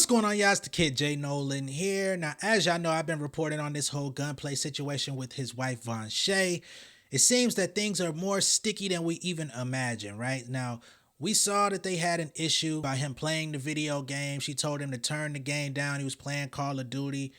What's going on, y'all? It's the kid Jay Nolan here. Now, as y'all know, I've been reporting on this whole Gunplay situation with his wife Vonshae. It seems that things are more sticky than we even imagine, right? Now, we saw that they had an issue by him playing the video game. She told him to turn the game down. He was playing Call of Duty.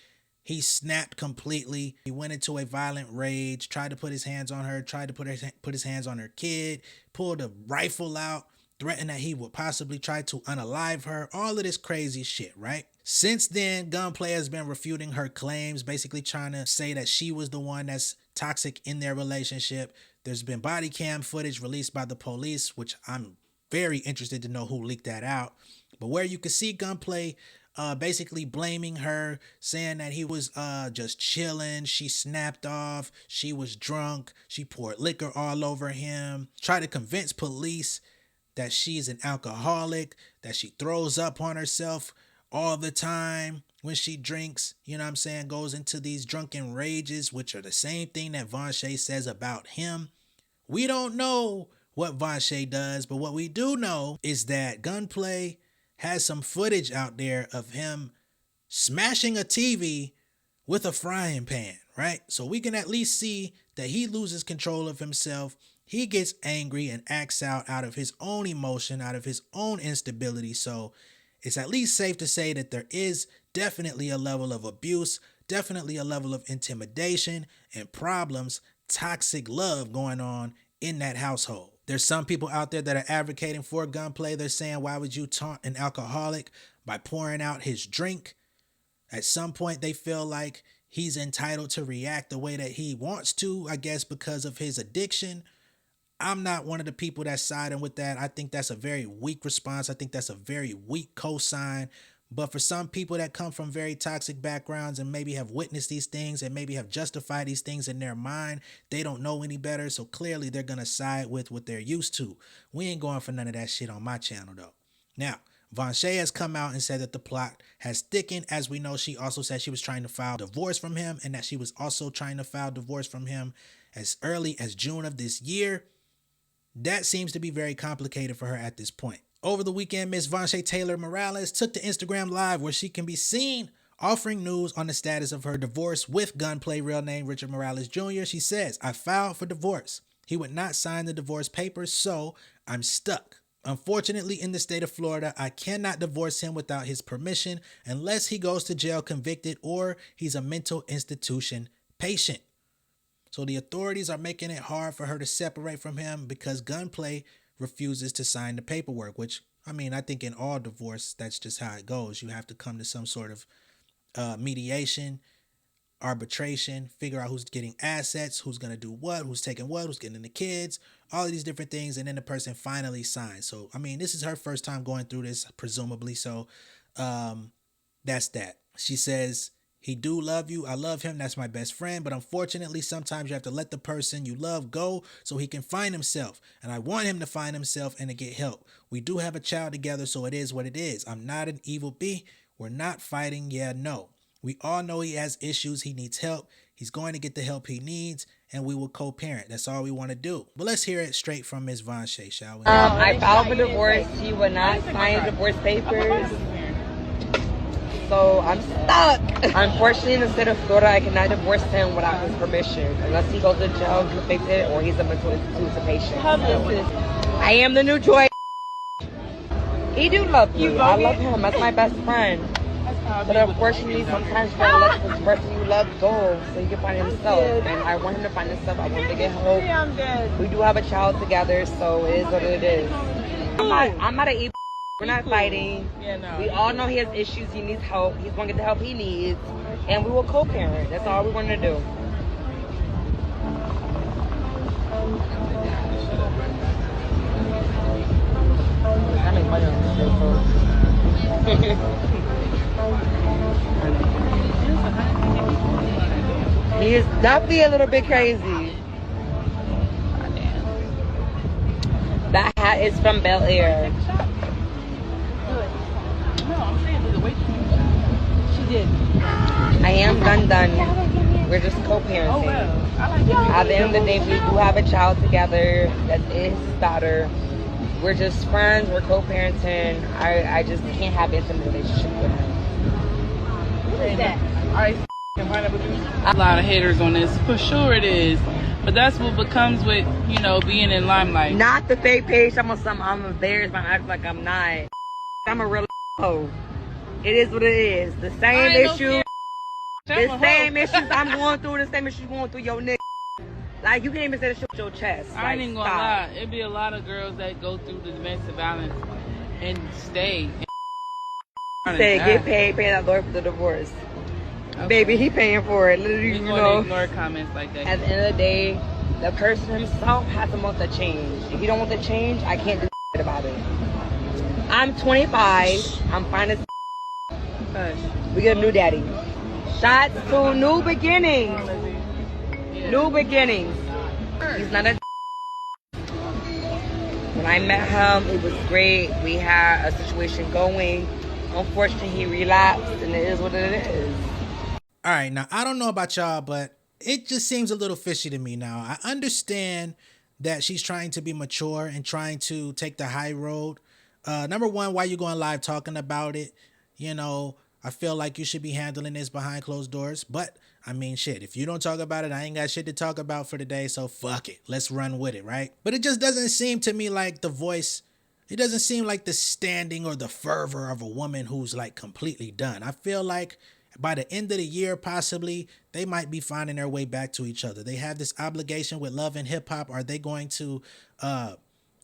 He snapped completely. He went into a violent rage, tried to put his hands on her, tried to put his hands on her kid, pulled a rifle out, threatened that he would possibly try to unalive her, all of this crazy shit, right? Since then, Gunplay has been refuting her claims, basically trying to say that she was the one that's toxic in their relationship. There's been body cam footage released by the police, which I'm very interested to know who leaked that out. But where you can see Gunplay basically blaming her, saying that he was just chilling, she snapped off, she was drunk, she poured liquor all over him, tried to convince police that she's an alcoholic, that she throws up on herself all the time when she drinks, you know what I'm saying, goes into these drunken rages, which are the same thing that Vonshae says about him. We don't know what Vonshae does, but what we do know is that Gunplay has some footage out there of him smashing a TV with a frying pan, right? So we can at least see that he loses control of himself. He gets angry and acts out of his own emotion, out of his own instability. So it's at least safe to say that there is definitely a level of abuse, definitely a level of intimidation and problems, toxic love going on in that household. There's some people out there that are advocating for Gunplay. They're saying, why would you taunt an alcoholic by pouring out his drink? At some point, they feel like he's entitled to react the way that he wants to, I guess, because of his addiction. I'm not one of the people that's siding with that. I think that's a very weak response. I think that's a very weak cosign. But for some people that come from very toxic backgrounds and maybe have witnessed these things and maybe have justified these things in their mind, they don't know any better. So clearly they're going to side with what they're used to. We ain't going for none of that shit on my channel though. Now, Vonshae has come out and said that the plot has thickened. As we know, she also said she was trying to file divorce from him and that she was also trying to file divorce from him as early as June of this year. That seems to be very complicated for her at this point. Over the weekend, Miss Vonshae Taylor Morales took to Instagram Live where she can be seen offering news on the status of her divorce with Gunplay, real name Richard Morales Jr. She says, I filed for divorce. He would not sign the divorce papers, so I'm stuck. Unfortunately, in the state of Florida, I cannot divorce him without his permission unless he goes to jail convicted or he's a mental institution patient. So the authorities are making it hard for her to separate from him because Gunplay refuses to sign the paperwork, which, I mean, I think in all divorce, that's just how it goes. You have to come to some sort of mediation, arbitration, figure out who's getting assets, who's going to do what, who's taking what, who's getting the kids, all of these different things, and then the person finally signs. So, I mean, this is her first time going through this, presumably, so that's that. She says, he do love you. I love him. That's my best friend. But unfortunately, sometimes you have to let the person you love go so he can find himself. And I want him to find himself and to get help. We do have a child together, so it is what it is. I'm not an evil bee. We're not fighting. Yeah, no. We all know he has issues. He needs help. He's going to get the help he needs, and we will co-parent. That's all we want to do. But let's hear it straight from Ms. Vonshae, shall we? I filed for divorce. He would not sign the divorce papers. So I'm stuck. Unfortunately, in the state of Florida, I cannot divorce him without his permission, unless he goes to jail convicted or he's a mental institution patient. I am the new Joy. He do love me. I love him. That's my best friend. But unfortunately, sometimes you gotta let this person you love go so he can find himself. And I want him to find himself. I want him to get help. We do have a child together, so it is what it is. I'm not an evil. We're not fighting. We all know he has issues. He needs help. He's going to get the help he needs. And we will co-parent. That's all we want to do. He is definitely a little bit crazy. That hat is from Bel Air. I am done. We're just co-parenting. At the end of the day, we do have a child together. That is his daughter. We're just friends. We're co-parenting. I just can't have an intimate relationship with him. I a lot of haters on this. For sure it is. But that's what becomes with, being in limelight. Not the fake page. I'm embarrassed by act like I'm not. I'm a real hoe. It is what it is. The same issue. The same issues I'm going through, the same issues going through your nigga. Like, you can't even say the shit with your chest. I ain't even gonna lie. It'd be a lot of girls that go through the domestic violence and stay. He said, get paid, pay that lawyer for the divorce. Okay. Baby, he paying for it. Literally, We're gonna ignore comments like that. At the end of the day, the person himself has to want to change. If you don't want to change, I can't do shit about it. I'm 25. I'm fine as we get a new daddy. Shots to new beginnings. Yeah. New beginnings. He's not a. When I met him, it was great. We had a situation going. Unfortunately, he relapsed, and it is what it is. All right, now I don't know about y'all, but it just seems a little fishy to me now. I understand that she's trying to be mature and trying to take the high road. Number one, why you going live talking about it? I feel like you should be handling this behind closed doors. But, I mean, shit, if you don't talk about it, I ain't got shit to talk about for today, so fuck it. Let's run with it, right? But it just doesn't seem to me like the voice, it doesn't seem like the standing or the fervor of a woman who's like completely done. I feel like by the end of the year, possibly, they might be finding their way back to each other. They have this obligation with Love and Hip Hop. Are they going to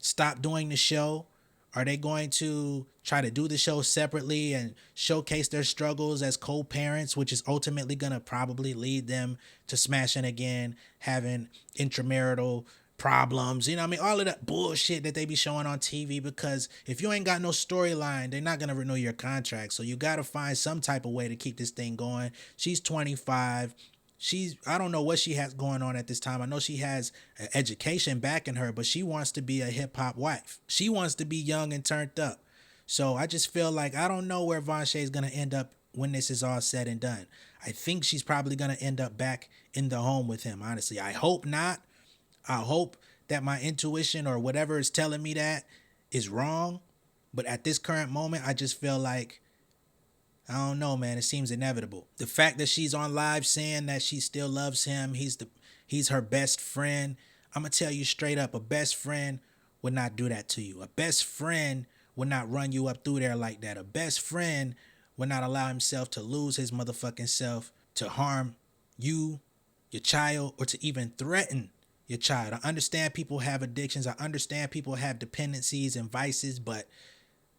stop doing the show? Are they going to try to do the show separately and showcase their struggles as co-parents, which is ultimately going to probably lead them to smashing again, having intramarital problems, all of that bullshit that they be showing on TV, because if you ain't got no storyline, they're not going to renew your contract. So you got to find some type of way to keep this thing going. She's 25. I don't know what she has going on at this time. I know she has an education backing her, but she wants to be a hip hop wife. She wants to be young and turned up. So I just feel like I don't know where Vonshae is going to end up when this is all said and done. I think she's probably going to end up back in the home with him, honestly. I hope not. I hope that my intuition or whatever is telling me that is wrong. But at this current moment, I just feel like, I don't know, man. It seems inevitable. The fact that she's on live saying that she still loves him, he's her best friend. I'm going to tell you straight up, a best friend would not do that to you. A best friend would not run you up through there like that. A best friend would not allow himself to lose his motherfucking self, to harm you, your child, or to even threaten your child. I understand people have addictions. I understand people have dependencies and vices, but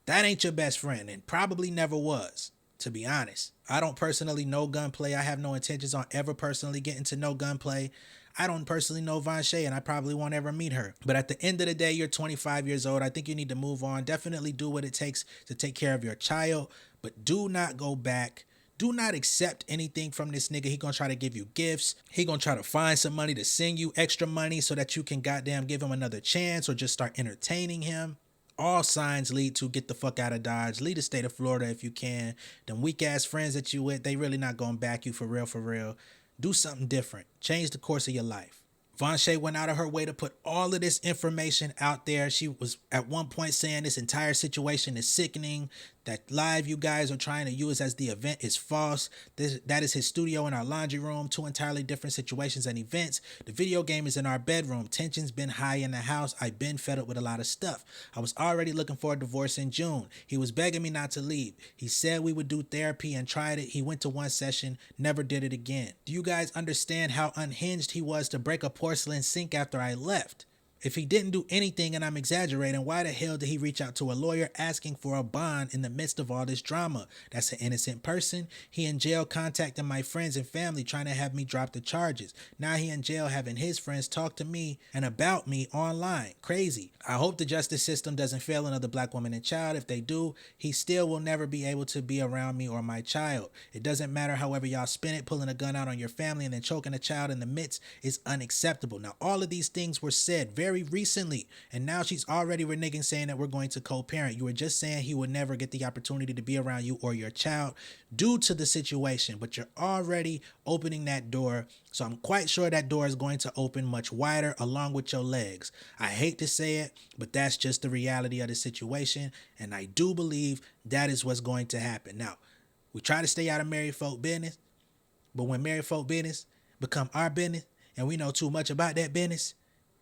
that ain't your best friend and probably never was. To be honest, I don't personally know Gunplay. I have no intentions on ever personally getting to know Gunplay. I don't personally know Vonshae, and I probably won't ever meet her. But at the end of the day, you're 25 years old. I think you need to move on. Definitely do what it takes to take care of your child, but do not go back. Do not accept anything from this nigga. He gonna try to give you gifts. He gonna try to find some money to send you extra money so that you can goddamn give him another chance or just start entertaining him. All signs lead to get the fuck out of Dodge. Leave the state of Florida if you can. Them weak ass friends that you with, they really not gonna back you for real, for real. Do something different. Change the course of your life. Vonshae went out of her way to put all of this information out there. She was at one point saying this entire situation is sickening. That live you guys are trying to use as the event is false. That is his studio in our laundry room. Two entirely different situations and events. The video game is in our bedroom. Tension's been high in the house. I've been fed up with a lot of stuff. I was already looking for a divorce in June. He was begging me not to leave. He said we would do therapy and tried it. He went to one session, never did it again. Do you guys understand how unhinged he was to break a porcelain sink after I left? If he didn't do anything, and I'm exaggerating, why the hell did he reach out to a lawyer asking for a bond in the midst of all this drama? That's an innocent person. He in jail contacting my friends and family trying to have me drop the charges. Now he in jail having his friends talk to me and about me online. Crazy. I hope the justice system doesn't fail another black woman and child. If they do, he still will never be able to be around me or my child. It doesn't matter however y'all spin it. Pulling a gun out on your family and then choking a child in the midst is unacceptable. Now, all of these things were said very recently, and now she's already reneging saying that we're going to co-parent. You were just saying he would never get the opportunity to be around you or your child due to the situation, but you're already opening that door. So I'm quite sure that door is going to open much wider along with your legs. I hate to say it, but that's just the reality of the situation, and I do believe that is what's going to happen. Now, we try to stay out of married folk business, But when married folk business become our business and we know too much about that business,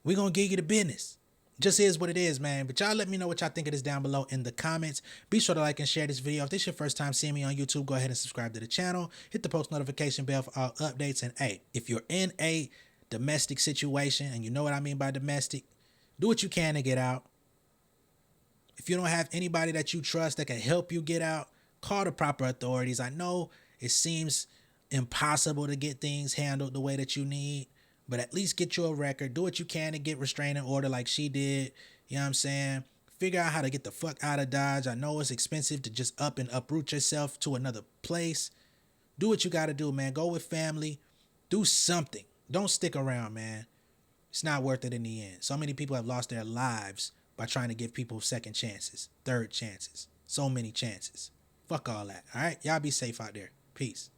we gonna give you the business. Just is what it is, man. But y'all let me know what y'all think of this down below in the comments. Be sure to like and share this video. If this is your first time seeing me on YouTube, go ahead and subscribe to the channel. Hit the post notification bell for all updates. And hey, if you're in a domestic situation, and you know what I mean by domestic, do what you can to get out. If you don't have anybody that you trust that can help you get out, call the proper authorities. I know it seems impossible to get things handled the way that you need, but at least get you a record. Do what you can to get restraining order like she did. You know what I'm saying? Figure out how to get the fuck out of Dodge. I know it's expensive to just up and uproot yourself to another place. Do what you got to do, man. Go with family. Do something. Don't stick around, man. It's not worth it in the end. So many people have lost their lives by trying to give people second chances, third chances, so many chances. Fuck all that. All right? Y'all be safe out there. Peace.